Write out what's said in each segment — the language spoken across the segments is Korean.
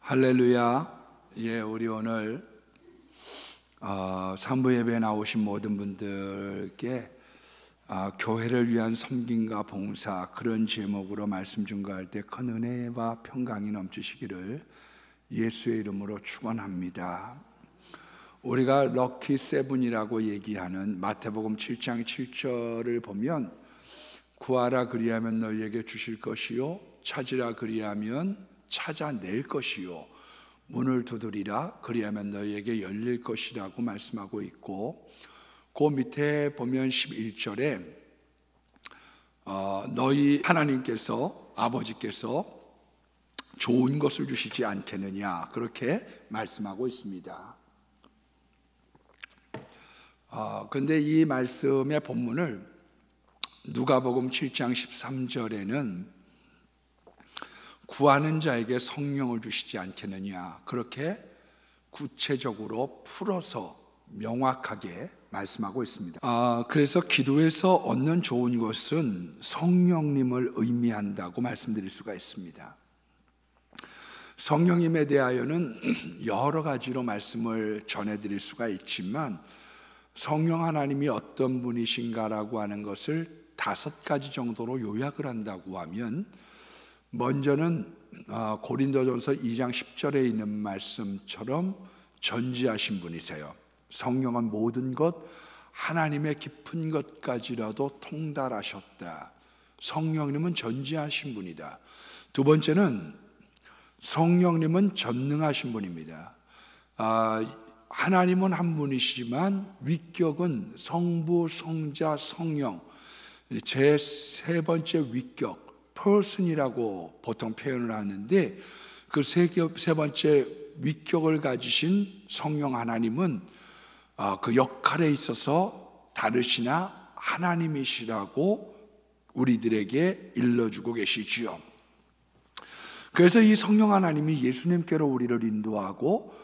할렐루야. 우리 오늘 산부 예배에 나오신 모든 분들께 교회를 위한 섬김과 봉사, 그런 제목으로 말씀 증거할 때 큰 은혜와 평강이 넘치시기를 예수의 이름으로 축원합니다. 우리가 럭키 세븐이라고 얘기하는 마태복음 7장 7절을 보면, 구하라 그리하면 너희에게 주실 것이요, 찾으라 그리하면 찾아낼 것이요, 문을 두드리라 그리하면 너희에게 열릴 것이라고 말씀하고 있고, 그 밑에 보면 11절에 너희 하나님께서, 아버지께서 좋은 것을 주시지 않겠느냐, 그렇게 말씀하고 있습니다. 근데 이 말씀의 본문을 누가복음 7장 13절에는 구하는 자에게 성령을 주시지 않겠느냐, 그렇게 구체적으로 풀어서 명확하게 말씀하고 있습니다. 그래서 기도에서 얻는 좋은 것은 성령님을 의미한다고 말씀드릴 수가 있습니다. 성령님에 대하여는 여러 가지로 말씀을 전해드릴 수가 있지만, 성령 하나님이 어떤 분이신가라고 하는 것을 5가지 정도로 요약을 한다고 하면, 먼저는 고린도전서 2장 10절에 있는 말씀처럼 전지하신 분이세요. 성령은 모든 것, 하나님의 깊은 것까지라도 통달하셨다. 성령님은 전지하신 분이다. 두 번째는 성령님은 전능하신 분입니다. 하나님은 한 분이시지만 위격은 성부, 성자, 성령, 제 세 번째 위격, person이라고 보통 표현을 하는데, 그 세 번째 위격을 가지신 성령 하나님은 그 역할에 있어서 다르시나 하나님이시라고 우리들에게 일러주고 계시지요. 그래서 이 성령 하나님이 예수님께로 우리를 인도하고,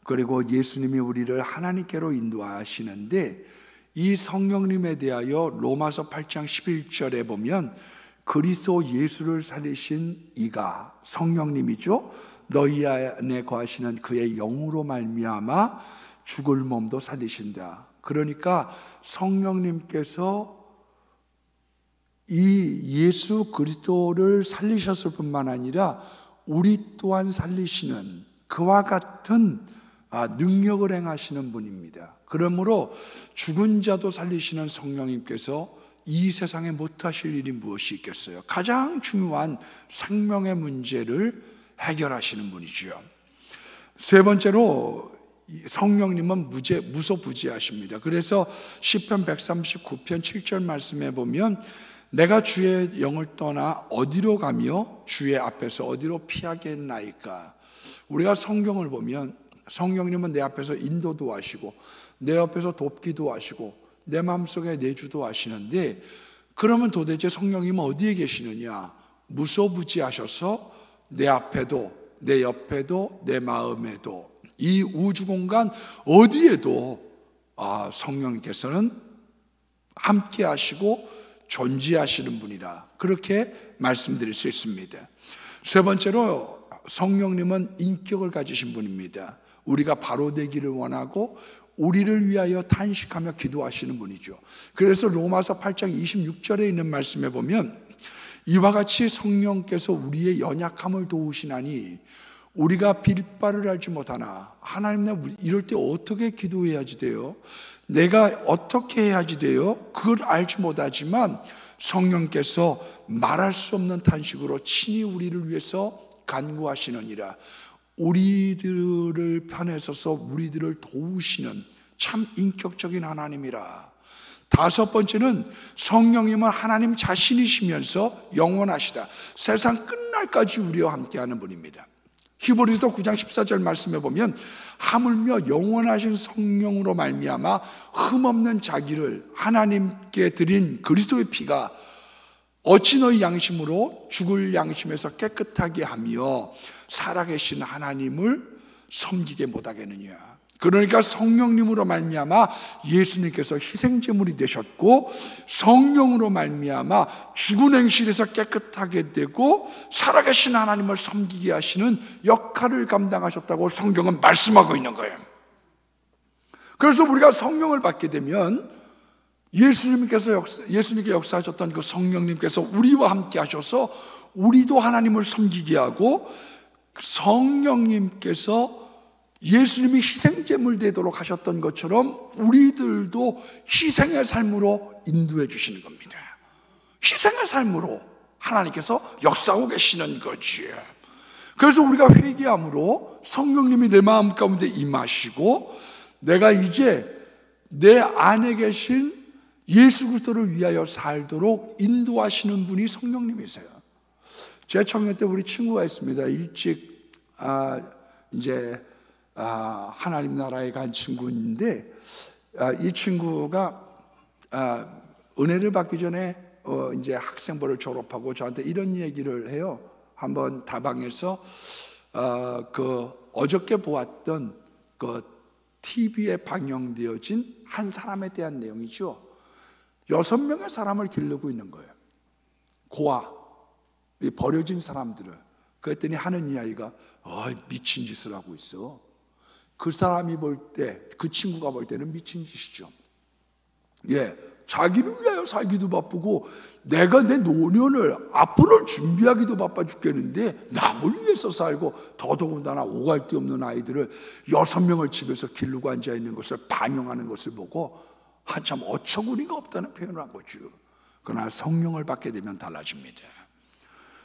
그리고 예수님이 우리를 하나님께로 인도하시는데, 이 성령님에 대하여 로마서 8장 11절에 보면, 그리스도 예수를 살리신 이가, 성령님이죠, 너희 안에 거하시는 그의 영으로 말미암아 죽을 몸도 살리신다. 그러니까 성령님께서 이 예수 그리스도를 살리셨을 뿐만 아니라 우리 또한 살리시는, 그와 같은 능력을 행하시는 분입니다. 그러므로 죽은 자도 살리시는 성령님께서 이 세상에 못하실 일이 무엇이 있겠어요? 가장 중요한 생명의 문제를 해결하시는 분이죠. 세 번째로 성령님은 무소부지하십니다. 그래서 시편 139편 7절 말씀에 보면, 내가 주의 영을 떠나 어디로 가며 주의 앞에서 어디로 피하겠나이까. 우리가 성경을 보면 성령님은 내 앞에서 인도도 하시고 내 옆에서 돕기도 하시고 내 마음속에 내주도 하시는데, 그러면 도대체 성령님은 어디에 계시느냐? 무소부지하셔서 내 앞에도 내 옆에도 내 마음에도, 이 우주 공간 어디에도 성령님께서는 함께 하시고 존재하시는 분이라, 그렇게 말씀드릴 수 있습니다. 세 번째로 성령님은 인격을 가지신 분입니다. 우리가 바로 되기를 원하고 우리를 위하여 탄식하며 기도하시는 분이죠. 그래서 로마서 8장 26절에 있는 말씀에 보면, 이와 같이 성령께서 우리의 연약함을 도우시나니 우리가 빌 바를 알지 못하나. 하나님, 이럴 때 어떻게 기도해야지 돼요? 내가 어떻게 해야지 돼요? 그걸 알지 못하지만 성령께서 말할 수 없는 탄식으로 친히 우리를 위해서 간구하시느니라. 우리들을 편에 서서 우리들을 도우시는 참 인격적인 하나님이라. 다섯 번째는 성령님은 하나님 자신이시면서 영원하시다. 세상 끝날까지 우리와 함께하는 분입니다. 히브리서 9장 14절 말씀에 보면, 하물며 영원하신 성령으로 말미암아 흠없는 자기를 하나님께 드린 그리스도의 피가 어찌 너희 양심으로 죽을 양심에서 깨끗하게 하며 살아계신 하나님을 섬기게 못하겠느냐. 그러니까 성령님으로 말미암아 예수님께서 희생제물이 되셨고, 성령으로 말미암아 죽은 행실에서 깨끗하게 되고 살아계신 하나님을 섬기게 하시는 역할을 감당하셨다고 성경은 말씀하고 있는 거예요. 그래서 우리가 성령을 받게 되면 예수님께 역사하셨던 그 성령님께서 우리와 함께 하셔서 우리도 하나님을 섬기게 하고, 성령님께서 예수님이 희생제물 되도록 하셨던 것처럼 우리들도 희생의 삶으로 인도해 주시는 겁니다. 희생의 삶으로 하나님께서 역사하고 계시는 거지. 그래서 우리가 회개함으로 성령님이 내 마음 가운데 임하시고, 내가 이제 내 안에 계신 예수 그리스도를 위하여 살도록 인도하시는 분이 성령님이세요. 제 청년 때 우리 친구가 있습니다. 일찍 하나님 나라에 간 친구인데, 이 친구가 은혜를 받기 전에 이제 학생부를 졸업하고 저한테 이런 얘기를 해요. 한번 다방에서 어저께 보았던 그 TV에 방영되어진 한 사람에 대한 내용이죠. 6명의 사람을 기르고 있는 거예요. 고아, 버려진 사람들을. 그랬더니 하는 이야기가 미친 짓을 하고 있어. 그 사람이 볼 때, 그 친구가 볼 때는 미친 짓이죠. 자기를 위하여 살기도 바쁘고 내가 내 노년을 앞으로 준비하기도 바빠 죽겠는데 남을 위해서 살고, 더더군다나 오갈 데 없는 아이들을 6명을 집에서 기르고 앉아있는 것을 반영하는 것을 보고 한참 어처구니가 없다는 표현을 한 거죠. 그러나 성령을 받게 되면 달라집니다.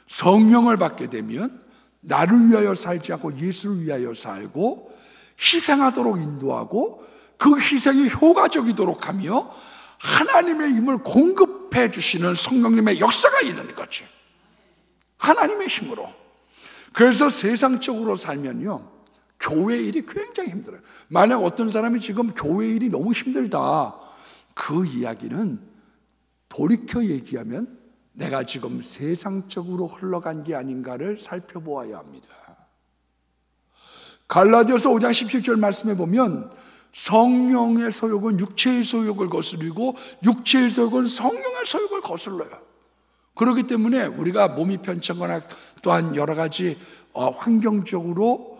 성령을 받게 되면 나를 위하여 살지 않고 예수를 위하여 살고, 희생하도록 인도하고, 그 희생이 효과적이도록 하며 하나님의 힘을 공급해 주시는 성령님의 역사가 있는 거죠. 하나님의 힘으로. 그래서 세상적으로 살면요, 교회 일이 굉장히 힘들어요. 만약 어떤 사람이 지금 교회 일이 너무 힘들다, 그 이야기는 돌이켜 얘기하면 내가 지금 세상적으로 흘러간 게 아닌가를 살펴보아야 합니다. 갈라디아서 5장 17절 말씀에 보면 성령의 소욕은 육체의 소욕을 거스르고 육체의 소욕은 성령의 소욕을 거슬러요. 그렇기 때문에 우리가 몸이 편찮거나 또한 여러 가지 환경적으로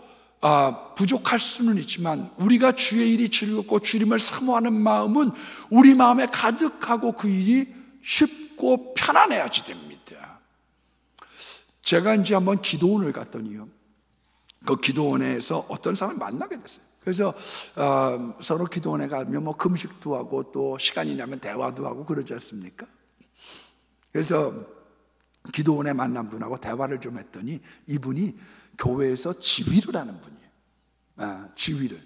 부족할 수는 있지만, 우리가 주의 일이 즐겁고 주님을 사모하는 마음은 우리 마음에 가득하고 그 일이 쉽고 편안해야지 됩니다. 제가 이제 한번 기도원을 갔더니요, 그 기도원에서 어떤 사람을 만나게 됐어요. 그래서 서로 기도원에 가면 뭐 금식도 하고 또 시간이 나면 대화도 하고 그러지 않습니까? 그래서 기도원에 만난 분하고 대화를 좀 했더니 이분이 교회에서 지휘를 하는 분이에요. 지휘를.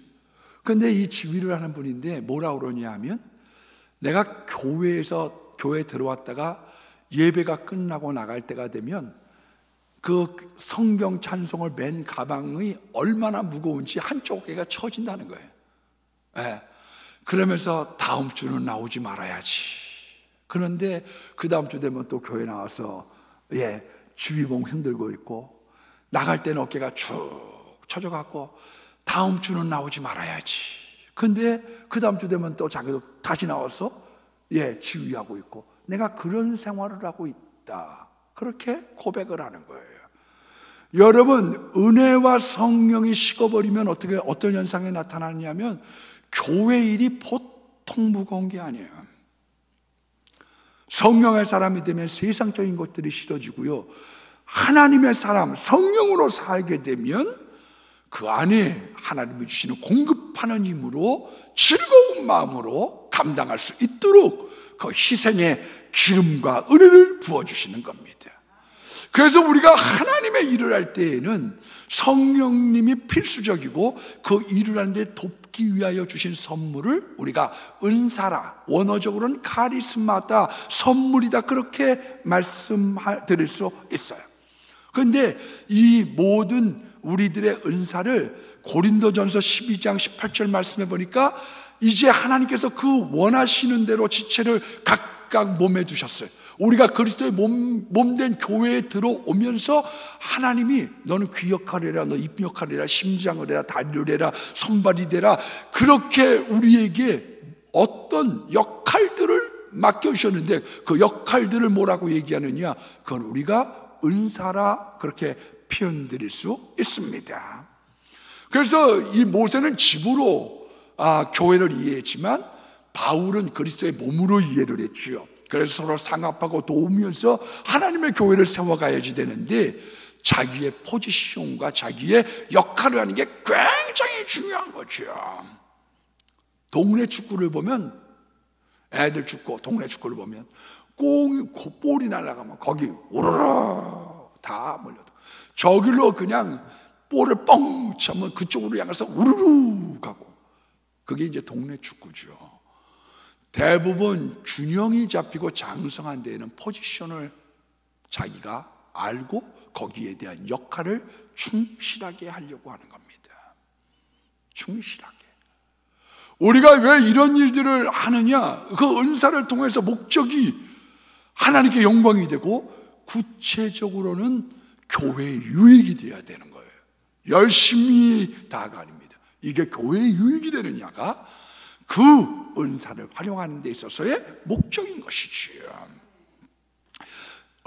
그런데 이 지휘를 하는 분인데 뭐라고 그러냐 하면, 내가 교회에 들어왔다가 예배가 끝나고 나갈 때가 되면 그 성경 찬송을 맨 가방이 얼마나 무거운지 한쪽 어깨가 처진다는 거예요. 그러면서 다음 주는 나오지 말아야지. 그런데 그 다음 주 되면 또 교회 나와서 주위봉 흔들고 있고, 나갈 때는 어깨가 축 처져갖고 다음 주는 나오지 말아야지. 근데 그 다음 주 되면 또 자기도 다시 나와서 지휘하고 있고, 내가 그런 생활을 하고 있다, 그렇게 고백을 하는 거예요. 여러분, 은혜와 성령이 식어버리면 어떤 현상이 나타나냐면, 교회 일이 보통 무거운 게 아니에요. 성령의 사람이 되면 세상적인 것들이 싫어지고요, 하나님의 사람, 성령으로 살게 되면 그 안에 하나님이 주시는 공급하는 힘으로 즐거운 마음으로 감당할 수 있도록 그 희생의 기름과 은혜를 부어주시는 겁니다. 그래서 우리가 하나님의 일을 할 때에는 성령님이 필수적이고, 그 일을 하는데 돕기 위하여 주신 선물을 우리가 은사라, 원어적으로는 카리스마다, 선물이다, 그렇게 말씀드릴 수 있어요. 그런데 이 모든 우리들의 은사를 고린도전서 12장 18절 말씀해 보니까, 이제 하나님께서 그 원하시는 대로 지체를 각각 몸에 두셨어요. 우리가 그리스도의 몸된 교회에 들어오면서 하나님이 너는 귀 역할을 해라, 너 입 역할을 해라, 심장을 해라, 다리를 해라, 손발이 되라, 그렇게 우리에게 어떤 역할들을 맡겨주셨는데 그 역할들을 뭐라고 얘기하느냐, 그건 우리가 은사라 그렇게 표현드릴 수 있습니다. 그래서 이 모세는 집으로 교회를 이해했지만 바울은 그리스도의 몸으로 이해를 했지요. 그래서 서로 상합하고 도우면서 하나님의 교회를 세워가야지 되는데 자기의 포지션과 자기의 역할을 하는 게 굉장히 중요한 거죠. 동네 축구를 보면, 애들 축구, 동네 축구를 보면 볼이 날아가면 거기 우르르 다 몰려도, 저길로 그냥 볼을 뻥 차면 그쪽으로 향해서 우르르 가고, 그게 이제 동네 축구죠. 대부분 균형이 잡히고 장성한 데에는 포지션을 자기가 알고 거기에 대한 역할을 충실하게 하려고 하는 겁니다. 충실하게. 우리가 왜 이런 일들을 하느냐? 그 은사를 통해서 목적이 하나님께 영광이 되고 구체적으로는 교회의 유익이 되어야 되는 거예요. 열심히 다가 아닙니다. 이게 교회의 유익이 되느냐가 그 은사를 활용하는 데 있어서의 목적인 것이지요.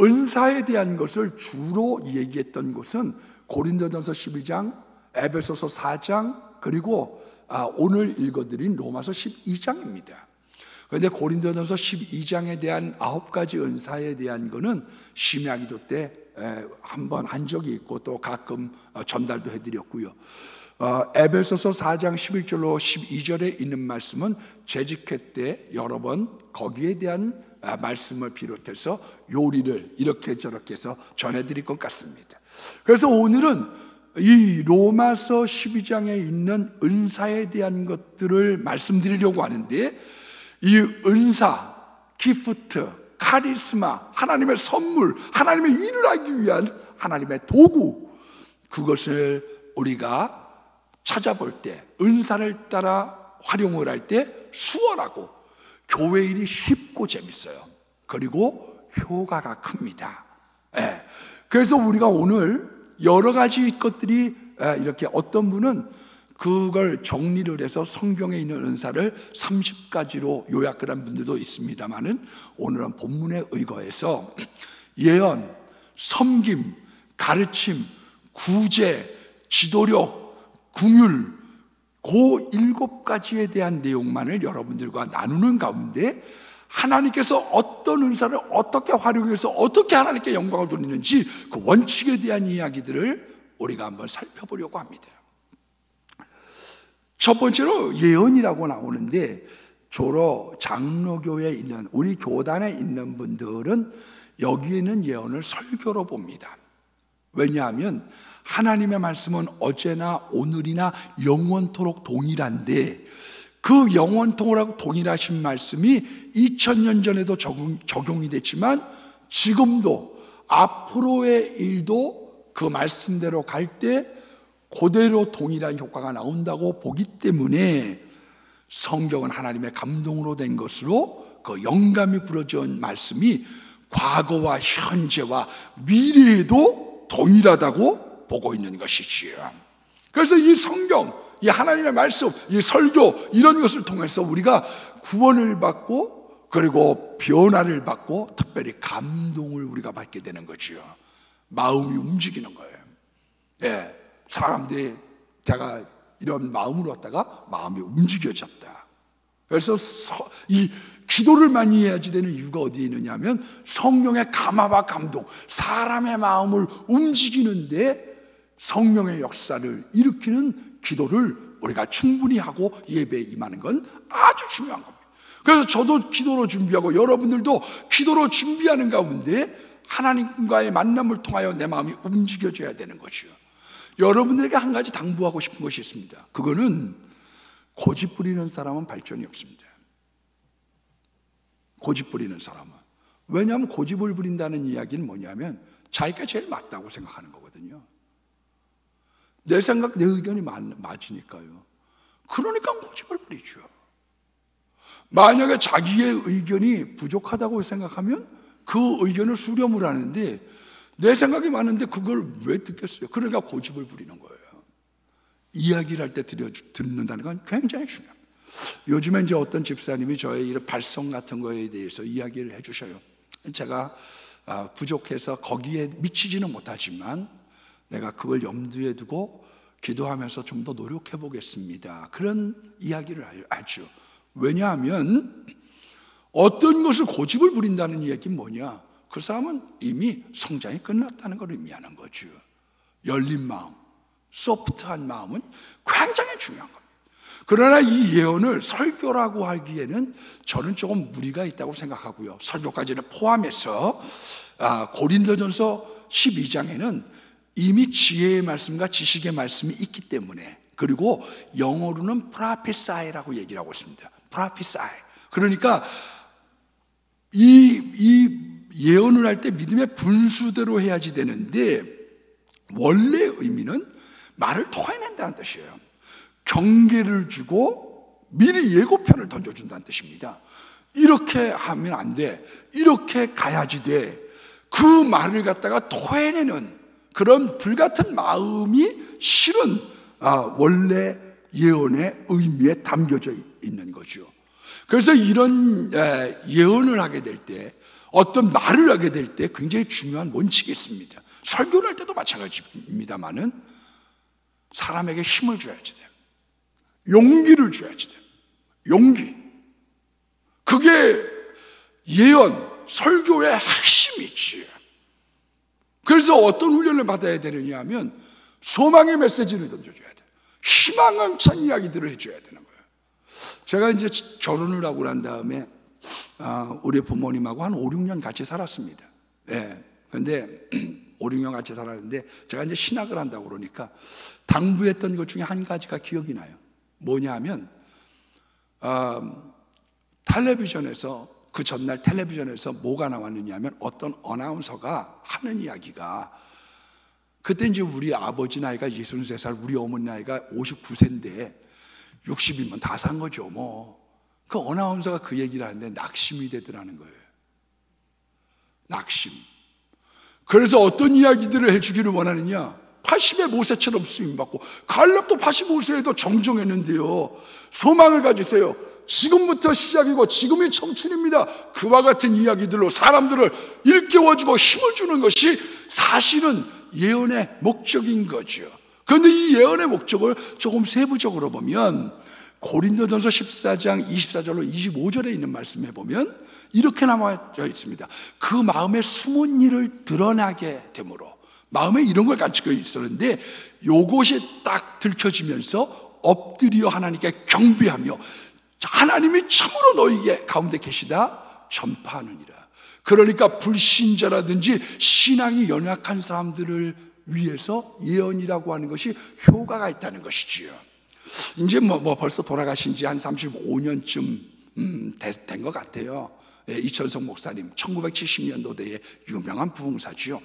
은사에 대한 것을 주로 얘기했던 것은 고린도전서 12장, 에베소서 4장, 그리고 오늘 읽어드린 로마서 12장입니다. 그런데 고린도전서 12장에 대한 9가지 은사에 대한 거는 심야기도 때 한번 한 적이 있고 또 가끔 전달도 해드렸고요. 에베소서 4장 11절로 12절에 있는 말씀은 재직회 때 여러 번 거기에 대한 말씀을 비롯해서 요리를 이렇게 저렇게 해서 전해드릴 것 같습니다. 그래서 오늘은 이 로마서 12장에 있는 은사에 대한 것들을 말씀드리려고 하는데, 이 은사, 기프트, 카리스마, 하나님의 선물, 하나님의 일을 하기 위한 하나님의 도구, 그것을 우리가 찾아볼 때, 은사를 따라 활용을 할 때 수월하고 교회 일이 쉽고 재밌어요. 그리고 효과가 큽니다. 그래서 우리가 오늘 여러 가지 것들이 이렇게, 어떤 분은 그걸 정리를 해서 성경에 있는 은사를 30가지로 요약을 한 분들도 있습니다만은, 오늘은 본문에 의거해서 예언, 섬김, 가르침, 구제, 지도력, 궁율, 그 7가지에 대한 내용만을 여러분들과 나누는 가운데 하나님께서 어떤 은사를 어떻게 활용해서 어떻게 하나님께 영광을 돌리는지 그 원칙에 대한 이야기들을 우리가 한번 살펴보려고 합니다. 첫 번째로 예언이라고 나오는데, 주로 장로교에 있는, 우리 교단에 있는 분들은 여기에 있는 예언을 설교로 봅니다. 왜냐하면 하나님의 말씀은 어제나 오늘이나 영원토록 동일한데, 그 영원토록 동일하신 말씀이 2000년 전에도 적용이 됐지만 지금도 앞으로의 일도 그 말씀대로 갈 때 그대로 동일한 효과가 나온다고 보기 때문에, 성경은 하나님의 감동으로 된 것으로 그 영감이 부러진 말씀이 과거와 현재와 미래에도 동일하다고 보고 있는 것이지요. 그래서 이 성경, 이 하나님의 말씀, 이 설교, 이런 것을 통해서 우리가 구원을 받고 그리고 변화를 받고 특별히 감동을 우리가 받게 되는 거지요. 마음이 움직이는 거예요. 사람들이 제가 이런 마음으로 왔다가 마음이 움직여졌다. 그래서 이 기도를 많이 해야지 되는 이유가 어디에 있느냐면, 성령의 감화와 감동, 사람의 마음을 움직이는데 성령의 역사를 일으키는 기도를 우리가 충분히 하고 예배에 임하는 건 아주 중요한 겁니다. 그래서 저도 기도로 준비하고 여러분들도 기도로 준비하는 가운데 하나님과의 만남을 통하여 내 마음이 움직여져야 되는 것이요. 여러분들에게 한 가지 당부하고 싶은 것이 있습니다. 그거는 고집 부리는 사람은 발전이 없습니다. 고집 부리는 사람은. 왜냐하면 고집을 부린다는 이야기는 뭐냐면 자기가 제일 맞다고 생각하는 거거든요. 내 생각, 내 의견이 맞으니까요. 그러니까 고집을 부리죠. 만약에 자기의 의견이 부족하다고 생각하면 그 의견을 수렴을 하는데 내 생각이 많은데 그걸 왜 듣겠어요? 그러니까 고집을 부리는 거예요. 이야기를 할 때 듣는다는 건 굉장히 중요합니다. 요즘에 이제 어떤 집사님이 저의 이런 발성 같은 거에 대해서 이야기를 해주셔요. 제가 부족해서 거기에 미치지는 못하지만 내가 그걸 염두에 두고 기도하면서 좀 더 노력해 보겠습니다. 그런 이야기를 하죠. 왜냐하면 어떤 것을 고집을 부린다는 얘기는 뭐냐? 그 사람은 이미 성장이 끝났다는 걸 의미하는 거죠. 열린 마음, 소프트한 마음은 굉장히 중요한 겁니다. 그러나 이 예언을 설교라고 하기에는 저는 조금 무리가 있다고 생각하고요. 설교까지는 포함해서 고린도전서 12장에는 이미 지혜의 말씀과 지식의 말씀이 있기 때문에, 그리고 영어로는 프라피사이라고 얘기를 하고 있습니다. 프라피사이. 그러니까 이 예언을 할 때 믿음의 분수대로 해야지 되는데, 원래 의미는 말을 토해낸다는 뜻이에요. 경계를 주고 미리 예고편을 던져준다는 뜻입니다. 이렇게 하면 안 돼, 이렇게 가야지 돼, 그 말을 갖다가 토해내는 그런 불같은 마음이 실은 원래 예언의 의미에 담겨져 있는 거죠. 그래서 이런 예언을 하게 될 때, 어떤 말을 하게 될 때 굉장히 중요한 원칙이 있습니다. 설교를 할 때도 마찬가지입니다만은 사람에게 힘을 줘야지 돼요. 용기를 줘야지 돼요. 용기. 그게 예언, 설교의 핵심이지. 그래서 어떤 훈련을 받아야 되느냐 하면 소망의 메시지를 던져줘야 돼요. 희망찬 이야기들을 해줘야 되는 거예요. 제가 이제 결혼을 하고 난 다음에 우리 부모님하고 한 5, 6년 같이 살았습니다. 예. 근데 5, 6년 같이 살았는데 제가 이제 신학을 한다고 그러니까 당부했던 것 중에 한 가지가 기억이 나요. 뭐냐 하면 텔레비전에서, 그 전날 텔레비전에서 뭐가 나왔느냐 하면 어떤 어나운서가 하는 이야기가, 그때 이제 우리 아버지 나이가 63살, 우리 어머니 나이가 59세인데 60이면 다 산 거죠 뭐. 그 어나운서가 그 얘기를 하는데 낙심이 되더라는 거예요. 낙심. 그래서 어떤 이야기들을 해주기를 원하느냐? 80의 모세처럼 쓰임받고, 갈렙도 85세에도 정정했는데요, 소망을 가지세요. 지금부터 시작이고 지금이 청춘입니다. 그와 같은 이야기들로 사람들을 일깨워주고 힘을 주는 것이 사실은 예언의 목적인 거죠. 그런데 이 예언의 목적을 조금 세부적으로 보면 고린도전서 14장 24절로 25절에 있는 말씀에 보면 이렇게 나와져 있습니다. 그 마음에 숨은 일을 드러나게 되므로, 마음에 이런 걸 가지고 있었는데 요것이 딱 들켜지면서 엎드려 하나님께 경배하며 하나님이 참으로 너희의 가운데 계시다 전파하느니라. 그러니까 불신자라든지 신앙이 연약한 사람들을 위해서 예언이라고 하는 것이 효과가 있다는 것이지요. 이제 벌써 돌아가신 지 한 35년쯤 된 것 같아요. 이천성 목사님, 1970년도대의 유명한 부흥사지요.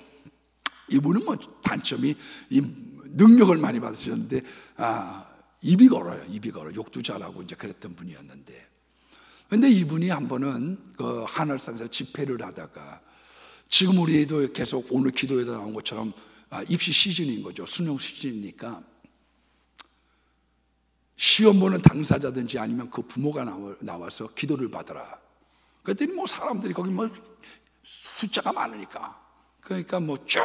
이분은 단점이 이 능력을 많이 받으셨는데 입이 걸어요. 입이 걸어. 욕도 잘하고 이제 그랬던 분이었는데, 근데 이분이 한 번은 그 하늘산에서 집회를 하다가, 지금 우리도 계속 오늘 기도에도 나온 것처럼 입시 시즌인 거죠. 수능 시즌이니까 시험 보는 당사자든지 아니면 그 부모가 나와서 기도를 받아라. 그랬더니 사람들이 거기 숫자가 많으니까, 그러니까 쭉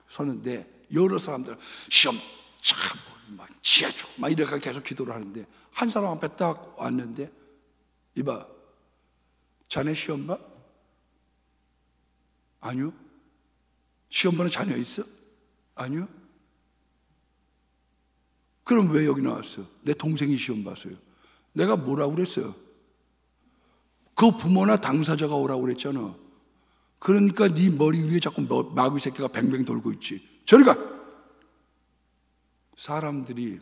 서는데 여러 사람들 시험 참 지혜줘 이렇게 계속 기도를 하는데, 한 사람 앞에 딱 왔는데, 이봐, 자네 시험 봐? 아니요. 시험 보는 자녀 있어? 아니요. 그럼 왜 여기 나왔어? 내 동생이 시험 봤어요. 내가 뭐라고 그랬어요? 그 부모나 당사자가 오라고 그랬잖아. 그러니까 네 머리 위에 자꾸 마귀 새끼가 뱅뱅 돌고 있지. 저리 가! 사람들이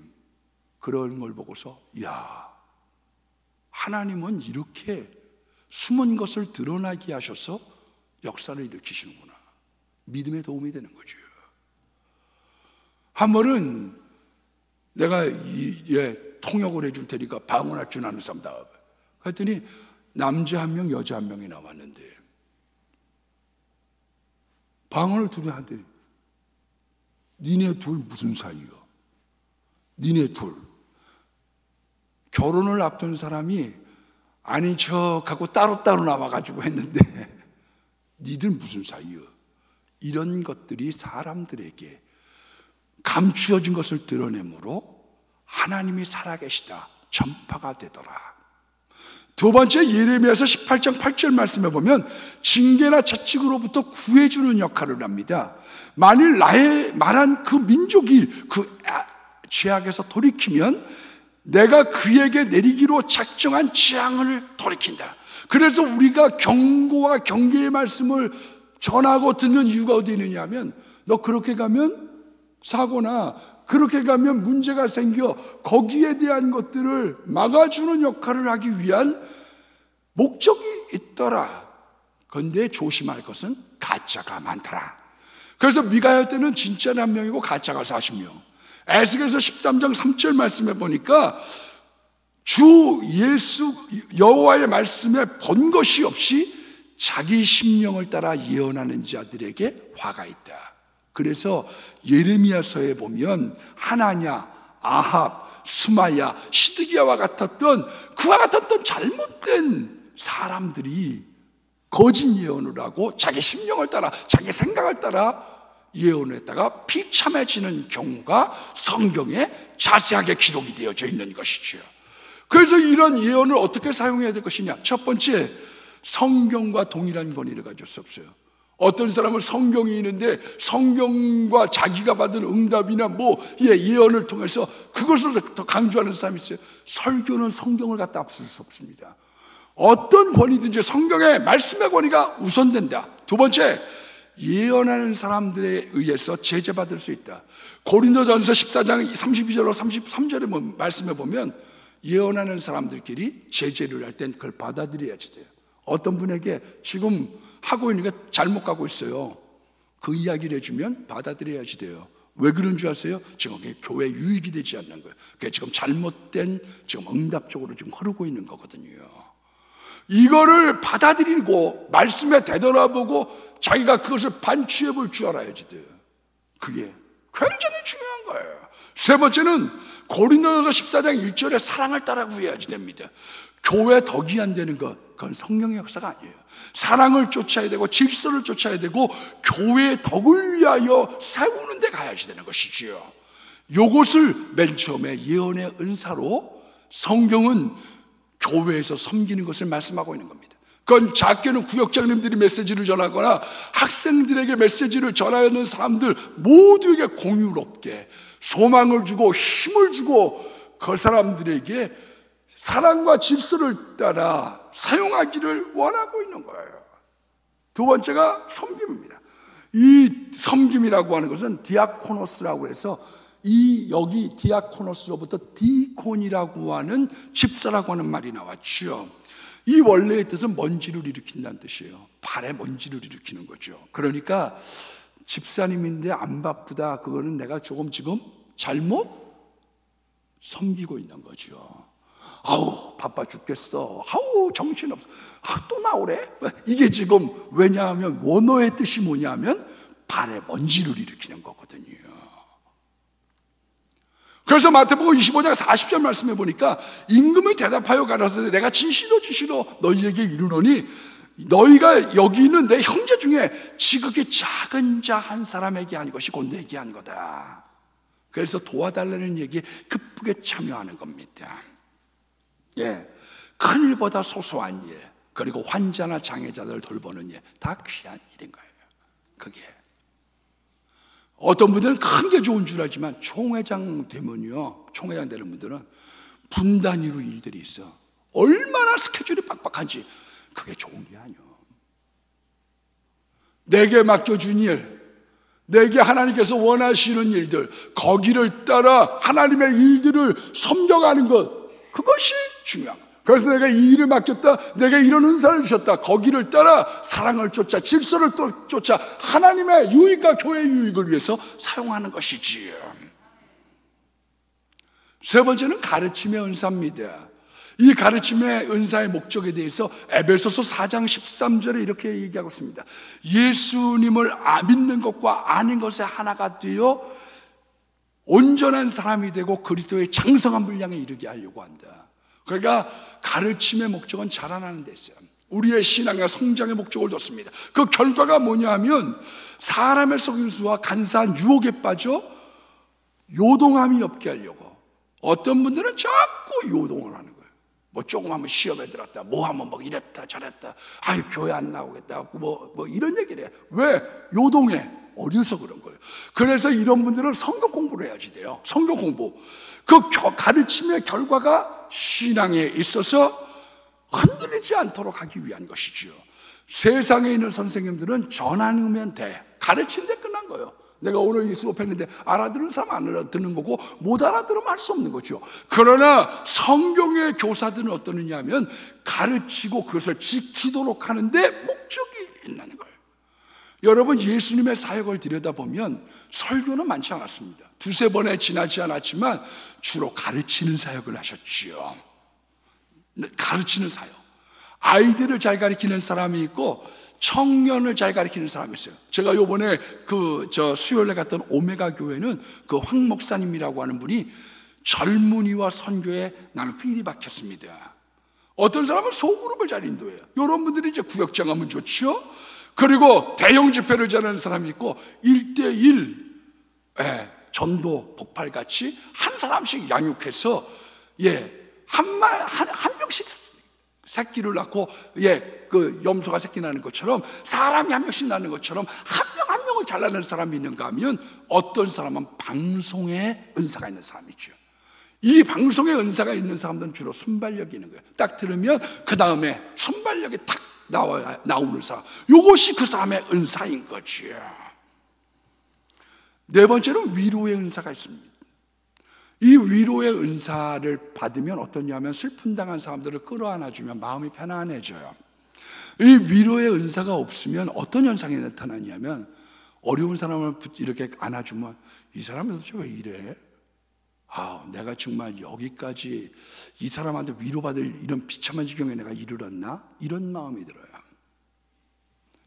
그런 걸 보고서, 야, 하나님은 이렇게 숨은 것을 드러나게 하셔서 역사를 일으키시는구나. 믿음에 도움이 되는 거죠. 한 번은 내가 통역을 해줄 테니까 방언할 줄 아는 사람 나와봐. 그랬더니 남자 한 명, 여자 한 명이 나왔는데, 방언을 둘이 하더니 니네 둘 무슨 사이요? 니네 둘. 결혼을 앞둔 사람이 아닌 척하고 따로따로 나와가지고 했는데 니들 무슨 사이요? 이런 것들이 사람들에게 감추어진 것을 드러내므로 하나님이 살아계시다 전파가 되더라. 두 번째, 예레미야서 18장 8절 말씀에 보면 징계나 채찍으로부터 구해주는 역할을 합니다. 만일 나의 말한 그 민족이 그 죄악에서 돌이키면 내가 그에게 내리기로 작정한 재앙을 돌이킨다. 그래서 우리가 경고와 경계의 말씀을 전하고 듣는 이유가 어디 있느냐 하면 너 그렇게 가면 사고나 그렇게 가면 문제가 생겨 거기에 대한 것들을 막아주는 역할을 하기 위한 목적이 있더라. 그런데 조심할 것은 가짜가 많더라. 그래서 미가야 때는 진짜는 1명이고 가짜가 40명. 에스겔서 13장 3절 말씀에 보니까 주 예수 여호와의 말씀에 본 것이 없이 자기 심령을 따라 예언하는 자들에게 화가 있다. 그래서 예레미야서에 보면 하나냐, 아합, 스마야, 시드기야와 같았던 그와 같았던 잘못된 사람들이 거짓 예언을 하고 자기 심령을 따라 자기 생각을 따라 예언을 했다가 비참해지는 경우가 성경에 자세하게 기록이 되어져 있는 것이죠. 그래서 이런 예언을 어떻게 사용해야 될 것이냐? 첫 번째, 성경과 동일한 권위를 가질 수 없어요. 어떤 사람은 성경이 있는데 성경과 자기가 받은 응답이나 예언을 통해서 그것을 더 강조하는 사람이 있어요. 설교는 성경을 갖다 앞설 수 없습니다. 어떤 권위든지 성경의 말씀의 권위가 우선된다. 두 번째, 예언하는 사람들에 의해서 제재받을 수 있다. 고린도전서 14장 32절로 33절의 말씀에 보면 예언하는 사람들끼리 제재를 할 땐 그걸 받아들여야지 돼요. 어떤 분에게 지금 하고 있는 게 잘못 가고 있어요. 그 이야기를 해주면 받아들여야지 돼요. 왜 그런 줄 아세요? 지금 그게 교회 유익이 되지 않는 거예요. 그게 지금 잘못된 지금 응답 쪽으로 지금 흐르고 있는 거거든요. 이거를 받아들이고 말씀에 되돌아보고 자기가 그것을 반추해 볼 줄 알아야지 돼요. 그게 굉장히 중요한 거예요. 세 번째는 고린도전서 14장 1절에 사랑을 따라 구해야지 됩니다. 교회 덕이 안 되는 것, 그건 성령의 역사가 아니에요. 사랑을 쫓아야 되고 질서를 쫓아야 되고 교회의 덕을 위하여 세우는 데 가야지 되는 것이지요. 요것을 맨 처음에 예언의 은사로 성경은 교회에서 섬기는 것을 말씀하고 있는 겁니다. 그건 작게는 구역장님들이 메시지를 전하거나 학생들에게 메시지를 전하는 사람들 모두에게 공유롭게 소망을 주고 힘을 주고 그 사람들에게 사랑과 질서를 따라 사용하기를 원하고 있는 거예요. 두 번째가 섬김입니다. 이 섬김이라고 하는 것은 디아코노스라고 해서 여기 디아코노스로부터 디콘이라고 하는 집사라고 하는 말이 나왔죠. 이 원래의 뜻은 먼지를 일으킨다는 뜻이에요. 발에 먼지를 일으키는 거죠. 그러니까 집사님인데 안 바쁘다, 그거는 내가 조금 지금 잘못 섬기고 있는 거죠. 아우 바빠 죽겠어, 아우 정신없어, 또 나오래. 이게 지금 왜냐하면 원어의 뜻이 뭐냐면 발에 먼지를 일으키는 거거든요. 그래서 마태복음 25장 40절 말씀해 보니까 임금이 대답하여 가라사대 내가 진실로 너희에게 이르노니 너희가 여기 있는 내 형제 중에 지극히 작은 자 한 사람에게 한 것이 곧 내게 한 거다. 그래서 도와달라는 얘기에 급하게 참여하는 겁니다. 큰 일보다 소소한 일, 그리고 환자나 장애자들을 돌보는 일, 다 귀한 일인 거예요. 그게 어떤 분들은 큰 게 좋은 줄 알지만 총회장 되면요, 총회장 되는 분들은 분 단위로 일들이 있어. 얼마나 스케줄이 빡빡한지. 그게 좋은 게 아니요. 내게 맡겨준 일, 내게 하나님께서 원하시는 일들, 거기를 따라 하나님의 일들을 섬겨가는 것, 그것이 중요한 거예요. 그래서 내가 이 일을 맡겼다, 내가 이런 은사를 주셨다, 거기를 따라 사랑을 쫓아 질서를 쫓아 하나님의 유익과 교회의 유익을 위해서 사용하는 것이지요. 세 번째는 가르침의 은사입니다. 이 가르침의 은사의 목적에 대해서 에베소서 4장 13절에 이렇게 얘기하고 있습니다. 예수님을 믿는 것과 아는 것에 하나가 되어 온전한 사람이 되고 그리스도의 장성한 분량에 이르게 하려고 한다. 그러니까 가르침의 목적은 자라나는 데 있어요. 우리의 신앙의 성장의 목적을 뒀습니다. 그 결과가 뭐냐 하면 사람의 속임수와 간사한 유혹에 빠져 요동함이 없게 하려고. 어떤 분들은 자꾸 요동을 하는 거예요. 뭐 조금 하면 시험에 들었다, 뭐 하면 뭐 이랬다 저랬다, 아유 교회 안 나오겠다, 뭐 이런 얘기를 해요. 왜? 요동해. 어려서 그런 거예요. 그래서 이런 분들은 성경 공부를 해야지 돼요. 성경 공부. 그 가르침의 결과가 신앙에 있어서 흔들리지 않도록 하기 위한 것이죠. 세상에 있는 선생님들은 전하면 돼. 가르치는데 끝난 거예요. 내가 오늘 이 수업했는데 알아들은 사람 안 알아듣는 거고 못 알아들으면 할 수 없는 거죠. 그러나 성경의 교사들은 어떠느냐 하면 가르치고 그것을 지키도록 하는데 목적이 있는 거예요. 여러분, 예수님의 사역을 들여다보면 설교는 많지 않았습니다. 두세 번에 지나지 않았지만 주로 가르치는 사역을 하셨지요. 가르치는 사역. 아이들을 잘 가르치는 사람이 있고 청년을 잘 가르치는 사람이 있어요. 제가 요번에 수요일에 갔던 오메가 교회는 그 황 목사님이라고 하는 분이 젊은이와 선교에 나는 휠이 박혔습니다. 어떤 사람은 소그룹을 잘 인도해요. 이런 분들이 이제 구역장 가면 좋죠. 그리고 대형 집회를 잘하는 사람이 있고 1대1 전도 폭발같이 한 사람씩 양육해서 한 명씩 새끼를 낳고 그 염소가 새끼 낳는 것처럼 사람이 한 명씩 낳는 것처럼 한 명을 잘라내는 사람이 있는가 하면 어떤 사람은 방송에 은사가 있는 사람이죠. 이 방송에 은사가 있는 사람들은 주로 순발력이 있는 거예요. 딱 들으면 그 다음에 순발력이 탁 나오는 사람, 이것이 그 사람의 은사인 거죠. 네 번째는 위로의 은사가 있습니다. 이 위로의 은사를 받으면 어떠냐면 슬픔 당한 사람들을 끌어안아주면 마음이 편안해져요. 이 위로의 은사가 없으면 어떤 현상이 나타나냐면 어려운 사람을 이렇게 안아주면 이 사람은 도대체 왜 이래? 내가 정말 여기까지 이 사람한테 위로받을 이런 비참한 지경에 내가 이르렀나? 이런 마음이 들어요.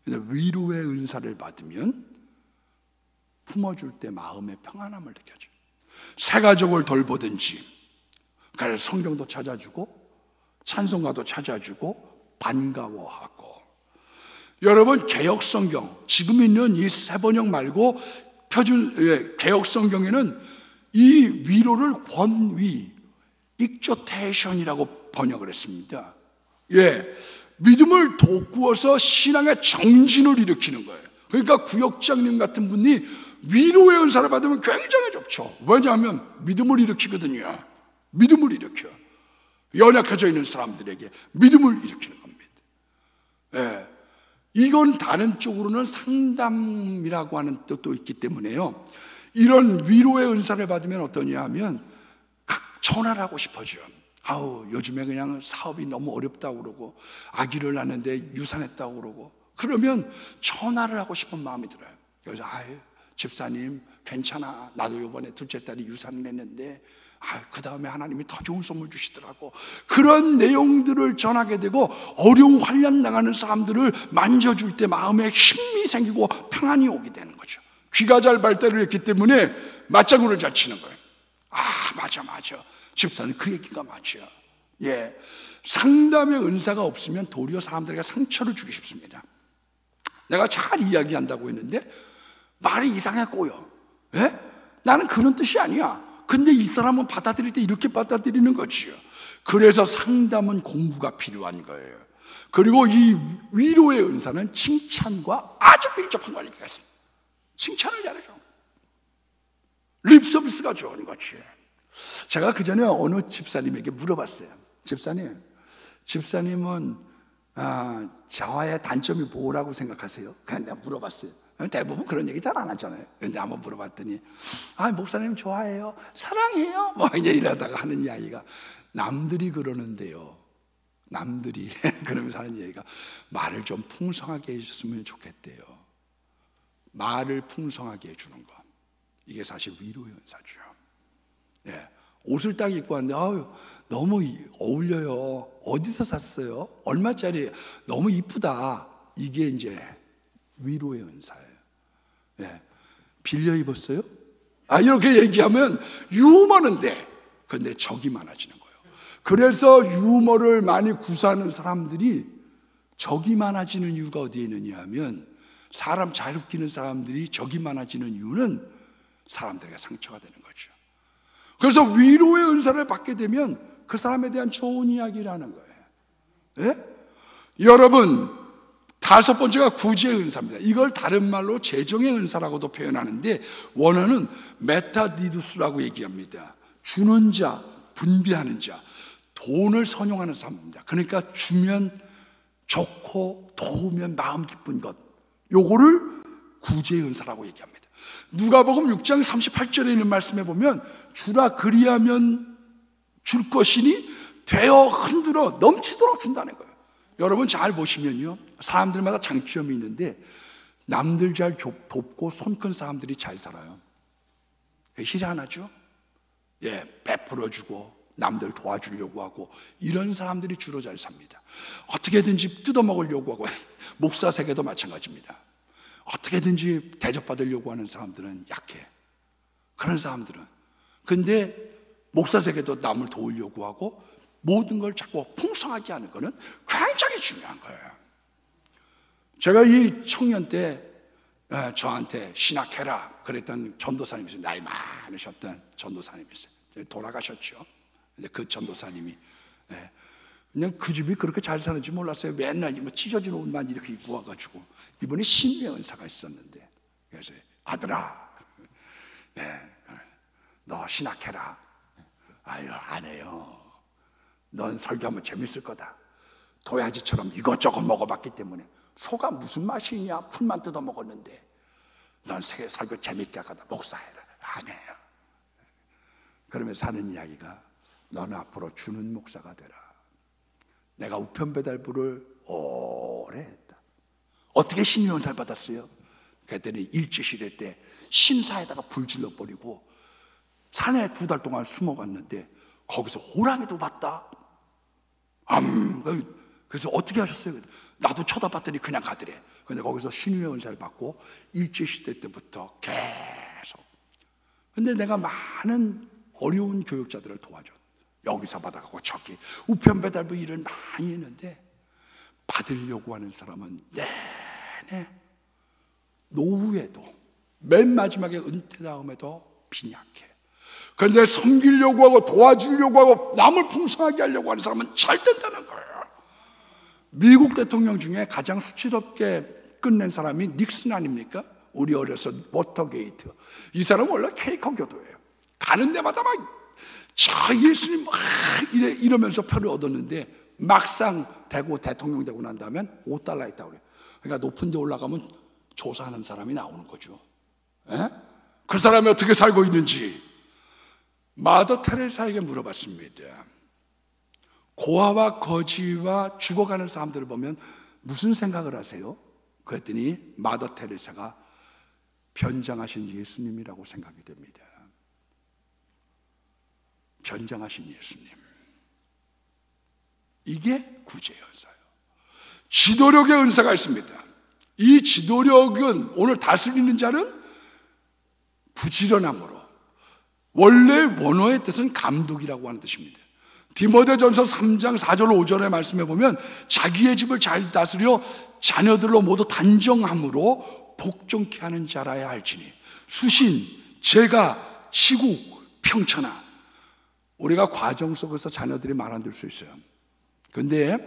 근데 위로의 은사를 받으면 품어줄 때 마음의 평안함을 느껴져요. 새 가족을 돌보든지, 그래서 성경도 찾아주고 찬송가도 찾아주고 반가워하고. 여러분, 개역성경 지금 있는 이 새 번역 말고 개역성경에는 이 위로를 권위, 익조테이션이라고 번역을 했습니다. 믿음을 돋구어서 신앙의 정진을 일으키는 거예요. 그러니까 구역장님 같은 분이 위로의 은사를 받으면 굉장히 좋죠. 왜냐하면 믿음을 일으키거든요. 믿음을 일으켜. 연약해져 있는 사람들에게 믿음을 일으키는 겁니다. 이건 다른 쪽으로는 상담이라고 하는 뜻도 있기 때문에요. 이런 위로의 은사를 받으면 어떠냐 하면 전화를 하고 싶어져. 요즘에 그냥 사업이 너무 어렵다고 그러고 아기를 낳는데 유산했다고 그러고 그러면 전화를 하고 싶은 마음이 들어요. 그래서 집사님 괜찮아, 나도 이번에 둘째 딸이 유산을 했는데 그 다음에 하나님이 더 좋은 선물 주시더라고. 그런 내용들을 전하게 되고 어려운 환난 당하는 사람들을 만져줄 때 마음에 힘이 생기고 평안이 오게 되는 거죠. 귀가 잘 발달을 했기 때문에 맞장구를 잘 치는 거예요. 맞아 집사님 그 얘기가 맞아. 상담의 은사가 없으면 도리어 사람들에게 상처를 주기 쉽습니다. 내가 잘 이야기한다고 했는데 말이 이상하게 꼬여. 나는 그런 뜻이 아니야. 근데 이 사람은 받아들일 때 이렇게 받아들이는 거지요. 그래서 상담은 공부가 필요한 거예요. 그리고 이 위로의 은사는 칭찬과 아주 밀접한 관계가 있습니다. 칭찬을 잘해줘. 립 서비스가 좋은 거지. 제가 그 전에 어느 집사님에게 물어봤어요. 집사님은 자화의 단점이 뭐라고 생각하세요? 그냥 내가 물어봤어요. 대부분 그런 얘기 잘 안 하잖아요. 근데 한번 물어봤더니 목사님 좋아해요, 사랑해요, 이제 이러다가 하는 이야기가 남들이 그러는데요. 남들이 그러면서 하는 얘기가 말을 좀 풍성하게 해줬으면 좋겠대요. 말을 풍성하게 해주는 것, 이게 사실 위로의 은사죠. 옷을 딱 입고 왔는데 아유, 너무 어울려요. 어디서 샀어요? 얼마짜리? 너무 이쁘다. 이게 이제 위로의 은사예요. 예. 빌려 입었어요? 이렇게 얘기하면 유머는 돼. 근데 적이 많아지는 거예요. 그래서 유머를 많이 구사하는 사람들이 적이 많아지는 이유가 어디에 있느냐 하면, 사람 잘 웃기는 사람들이 적이 많아지는 이유는 사람들에게 상처가 되는 거죠. 그래서 위로의 은사를 받게 되면 그 사람에 대한 좋은 이야기를 하는 거예요. 예? 여러분, 다섯 번째가 구제의 은사입니다. 이걸 다른 말로 재정의 은사라고도 표현하는데, 원어는 메타디두스라고 얘기합니다. 주는 자, 분배하는 자, 돈을 선용하는 사람입니다. 그러니까 주면 좋고 도우면 마음 기쁜 것, 요거를 구제의 은사라고 얘기합니다. 누가복음 6장 38절에 있는 말씀에 보면, 주라 그리하면 줄 것이니 되어 흔들어 넘치도록 준다는 거예요. 여러분 잘 보시면요, 사람들마다 장점이 있는데 남들 잘 돕고 손 큰 사람들이 잘 살아요. 희한하죠? 예, 베풀어주고 남들 도와주려고 하고 이런 사람들이 주로 잘 삽니다. 어떻게든지 뜯어먹으려고 하고, 목사 세계도 마찬가지입니다. 어떻게든지 대접받으려고 하는 사람들은 약해. 그런 사람들은. 근데 목사 세계도 남을 도우려고 하고 모든 걸 자꾸 풍성하게 하는 것은 굉장히 중요한 거예요. 제가 이 청년 때 저한테 신학해라 그랬던 전도사님이 있어요. 나이 많으셨던 전도사님이 있어요. 돌아가셨죠. 근데 그 전도사님이 그냥 그 집이 그렇게 잘 사는지 몰랐어요. 맨날 뭐 찢어진 옷만 이렇게 입고 와가지고, 이번에 신의 은사가 있었는데, 그래서 아들아, 너 신학해라. 아유, 안 해요. 넌 설교하면 재밌을 거다. 도야지처럼 이것저것 먹어봤기 때문에 소가 무슨 맛이 있냐, 풀만 뜯어 먹었는데 넌 설교 재밌게 하거다. 목사해라. 안 해요. 그러면서 하는 이야기가, 너는 앞으로 주는 목사가 되라. 내가 우편배달부를 오래 했다. 어떻게 신의 은사를 받았어요? 그랬더니 일제시대 때 심사에다가 불 질러버리고 산에 2달 동안 숨어갔는데 거기서 호랑이도 봤다. 그래서 어떻게 하셨어요? 나도 쳐다봤더니 그냥 가더래. 근데 거기서 신의 은사를 받고 일제시대 때부터 계속. 근데 내가 많은 어려운 교육자들을 도와줘. 여기서 받아가고 저기 우편배달부 일을 많이 했는데, 받으려고 하는 사람은 내내 노후에도 맨 마지막에 은퇴 다음에도 빈약해. 그런데 섬기려고 하고 도와주려고 하고 남을 풍성하게 하려고 하는 사람은 잘 된다는 거예요. 미국 대통령 중에 가장 수치롭게 끝낸 사람이 닉슨 아닙니까? 우리 어려서 워터게이트. 이 사람은 원래 케이커 교도예요. 가는 데마다 막 저 예수님 이러면서 표를 얻었는데, 막상 되고 대통령 되고 난 다음엔 $5 있다고 그래요. 그러니까 높은 데 올라가면 조사하는 사람이 나오는 거죠. 그 사람이 어떻게 살고 있는지 마더 테레사에게 물어봤습니다. 고아와 거지와 죽어가는 사람들을 보면 무슨 생각을 하세요? 그랬더니 마더 테레사가 변장하신 예수님이라고 생각이 됩니다. 변장하신 예수님. 이게 구제의 은사예요. 지도력의 은사가 있습니다. 이 지도력은, 오늘 다스리는 자는 부지런함으로, 원래 원어의 뜻은 감독이라고 하는 뜻입니다. 디모데전서 3장 4절 5절의 말씀에 보면, 자기의 집을 잘 다스려 자녀들로 모두 단정함으로 복종케 하는 자라야 할지니 수신, 제가, 시국, 평천하. 우리가 과정 속에서 자녀들이 말 안 들 수 있어요. 그런데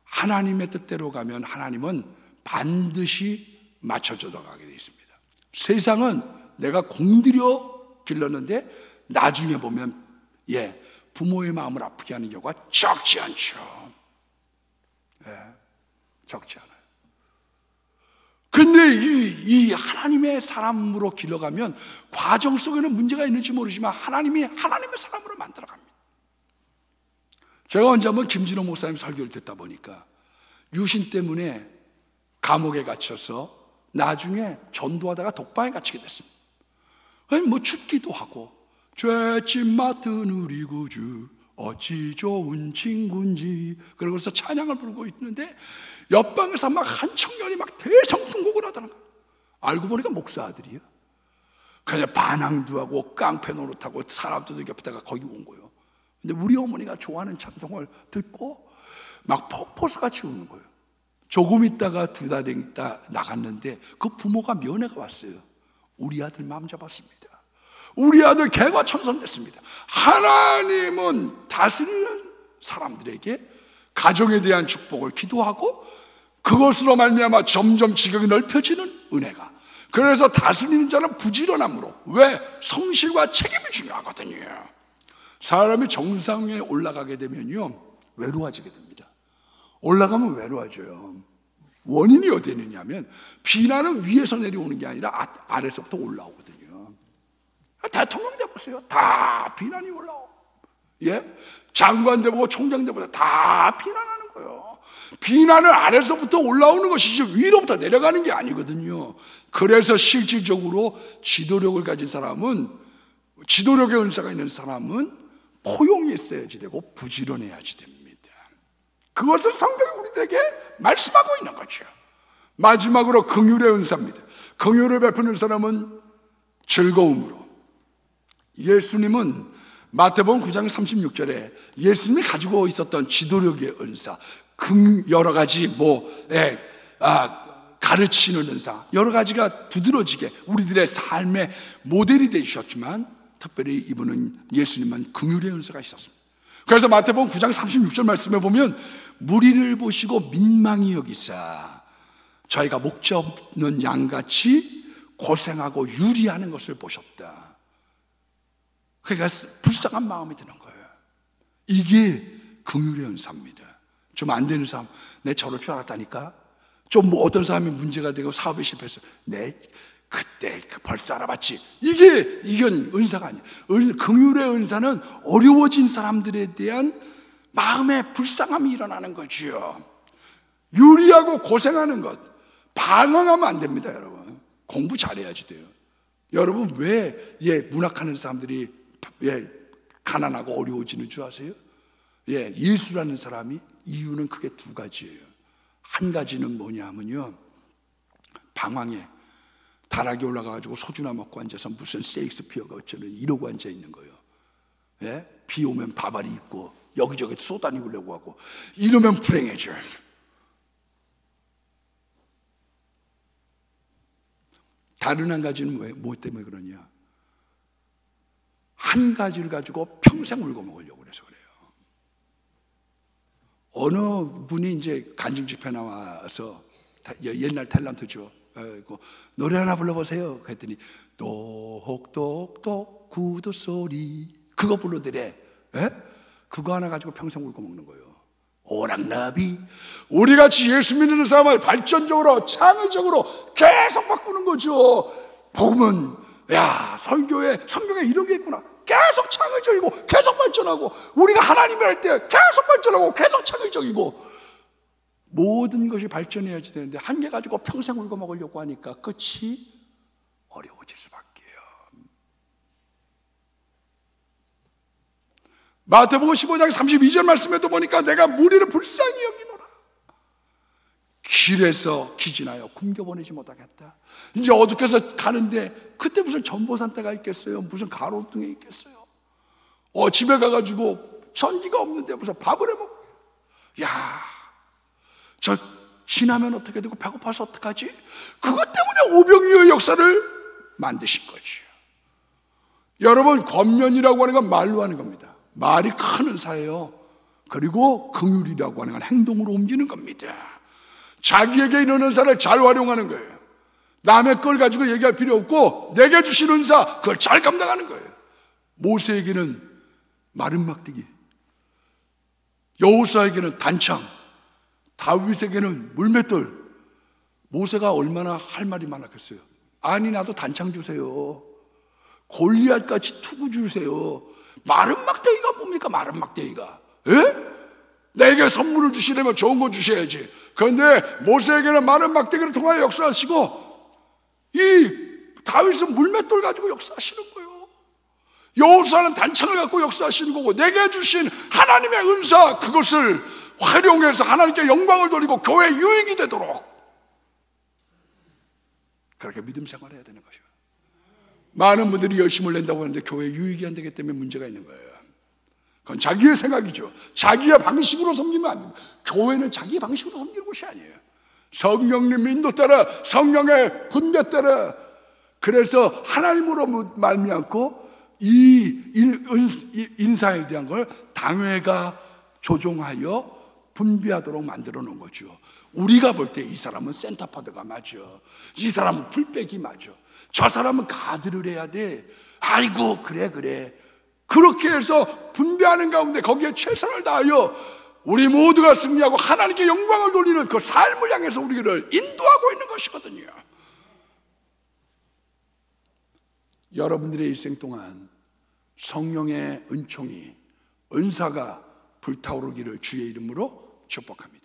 하나님의 뜻대로 가면 하나님은 반드시 맞춰져 가게 되어 있습니다. 세상은 내가 공들여 길렀는데 나중에 보면 부모의 마음을 아프게 하는 경우가 적지 않죠. 적지 않아요. 근데 이 하나님의 사람으로 길러가면 과정 속에는 문제가 있는지 모르지만 하나님이 하나님의 사람으로 만들어갑니다. 제가 언제 한번 김진호 목사님 설교를 듣다 보니까 유신 때문에 감옥에 갇혀서 나중에 전도하다가 독방에 갇히게 됐습니다. 뭐 춥기도 하고 죄짐 맡은 우리 구주 어찌 좋은 친구인지. 그러고서 찬양을 부르고 있는데 옆방에서 막 한 청년이 막 대성통곡을 하더라는 거예요. 알고 보니까 목사 아들이에요. 그냥 반항도 하고 깡패 노릇하고 사람들도 옆에다가 거기 온 거예요. 근데 우리 어머니가 좋아하는 찬송을 듣고 막 폭포수같이 우는 거예요. 조금 있다가 2달 있다 나갔는데 그 부모가 면회가 왔어요. 우리 아들 마음 잡았습니다. 우리 아들 개과천선됐습니다. 하나님은 다스리는 사람들에게 가정에 대한 축복을 기도하고 그것으로 말미암아 점점 지경이 넓혀지는 은혜가. 그래서 다스리는 자는 부지런함으로. 왜? 성실과 책임이 중요하거든요. 사람이 정상에 올라가게 되면요 외로워지게 됩니다. 올라가면 외로워져요. 원인이 어디 있느냐면 비난은 위에서 내려오는 게 아니라 아래서부터 올라오거든요. 대통령 돼보세요. 다 비난이 올라오. 예? 장관 돼보고 총장 돼보세요. 다 비난하는 거예요. 비난은 아래서부터 올라오는 것이지 위로부터 내려가는 게 아니거든요. 그래서 실질적으로 지도력을 가진 사람은, 지도력의 은사가 있는 사람은 포용이 있어야지 되고 부지런해야지 됩니다. 그것을 성경이 우리들에게 말씀하고 있는 거죠. 마지막으로 긍휼의 은사입니다. 긍휼을 베푸는 사람은 즐거움으로. 예수님은 마태복음 9장 36절에 예수님이 가지고 있었던 지도력의 은사, 여러 가지 가르치는 은사, 여러 가지가 두드러지게 우리들의 삶의 모델이 되셨지만 특별히 이분은, 예수님은 긍휼의 은사가 있었습니다. 그래서 마태복음 9장 36절 말씀에 보면 무리를 보시고 민망히 여기사 저희가 목자 없는 양같이 고생하고 유리하는 것을 보셨다. 그러니까 불쌍한 마음이 드는 거예요. 이게 긍휼의 은사입니다. 좀 안 되는 사람, 내 저럴 줄 알았다니까. 좀 어떤 사람이 문제가 되고 사업에 실패했어. 내 그때 벌써 알아봤지. 이건 은사가 아니에요. 긍휼의 은사는 어려워진 사람들에 대한 마음의 불쌍함이 일어나는 거지요. 유리하고 고생하는 것, 방황하면 안 됩니다, 여러분. 공부 잘해야지 돼요. 여러분 왜 문학하는 사람들이 가난하고 어려워지는 줄 아세요? 예수라는 사람이, 이유는 크게 2가지예요. 한 가지는 뭐냐면요, 방황에 다락에 올라가가지고 소주나 먹고 앉아서 무슨 셰익스피어가 어쩌는 이러고 앉아 있는 거예요. 비 오면 바바리 입고 여기저기 쏘다니려고 하고 이러면 불행해져요. 다른 한 가지는 뭐 때문에 그러냐? 한 가지를 가지고 평생 울고 먹으려고 그래서 그래요. 어느 분이 이제 간증 집회 나와서 옛날 탤런트죠. 노래 하나 불러보세요. 그랬더니 똑똑똑 구두 소리, 그거 불러드래. 그거 하나 가지고 평생 울고 먹는 거예요. 오락나비. 우리같이 예수 믿는 사람을 발전적으로 창의적으로 계속 바꾸는 거죠. 복음은 성경에 이런 게 있구나. 계속 창의적이고 계속 발전하고, 우리가 하나님을 할 때 계속 발전하고 계속 창의적이고, 모든 것이 발전해야지 되는데 한 개 가지고 평생 울고 먹으려고 하니까 끝이 어려워질 수밖에요. 마태복음 15장 32절 말씀에도 보니까 내가 무리를 불쌍히 여기노라. 길에서 기진하여 굶겨보내지 못하겠다. 이제 어둑해서 가는데 그때 무슨 전보산대가 있겠어요? 무슨 가로등에 있겠어요? 집에 가가지고 전기가 없는데 무슨 밥을 해먹고, 저 지나면 어떻게 되고 배고파서 어떡하지? 그것 때문에 오병이어의 역사를 만드신 거죠. 여러분, 권면이라고 하는 건 말로 하는 겁니다. 말이 큰 은사예요. 그리고 긍휼이라고 하는 건 행동으로 옮기는 겁니다. 자기에게 있는 은사를 잘 활용하는 거예요. 남의 걸 가지고 얘기할 필요 없고 내게 주신 은사, 그걸 잘 감당하는 거예요. 모세에게는 마른 막대기, 여호수아에게는 단창, 다윗에게는 물맷돌. 모세가 얼마나 할 말이 많았겠어요. 아니, 나도 단창 주세요. 골리앗같이 투구 주세요. 마른 막대기가 뭡니까? 마른 막대기가. 내게 선물을 주시려면 좋은 거 주셔야지. 그런데 모세에게는 마른 막대기를 통하여 역사하시고, 이 다윗은 물맷돌 가지고 역사하시는 거예요. 여호수아는 단창을 갖고 역사하시는 거고, 내게 주신 하나님의 은사, 그것을 활용해서 하나님께 영광을 돌리고 교회 유익이 되도록 그렇게 믿음 생활해야 되는 것이에요. 많은 분들이 열심을 낸다고 하는데 교회 유익이 안 되기 때문에 문제가 있는 거예요. 그건 자기의 생각이죠. 자기의 방식으로 섬기면 안 됩니다. 교회는 자기의 방식으로 섬기는 곳이 아니에요. 성령님 인도 따라, 성령의 분배 따라, 그래서 하나님으로 말미암고 이 인사에 대한 걸 당회가 조종하여 분배하도록 만들어 놓은 거죠. 우리가 볼 때 이 사람은 센터파드가 맞아, 이 사람은 풀백이 맞아, 저 사람은 가드를 해야 돼, 아이고 그래 그렇게 해서 분배하는 가운데 거기에 최선을 다하여 우리 모두가 승리하고 하나님께 영광을 돌리는 그 삶을 향해서 우리를 인도하고 있는 것이거든요. 여러분들의 일생 동안 성령의 은총이, 은사가 불타오르기를 주의 이름으로 축복합니다.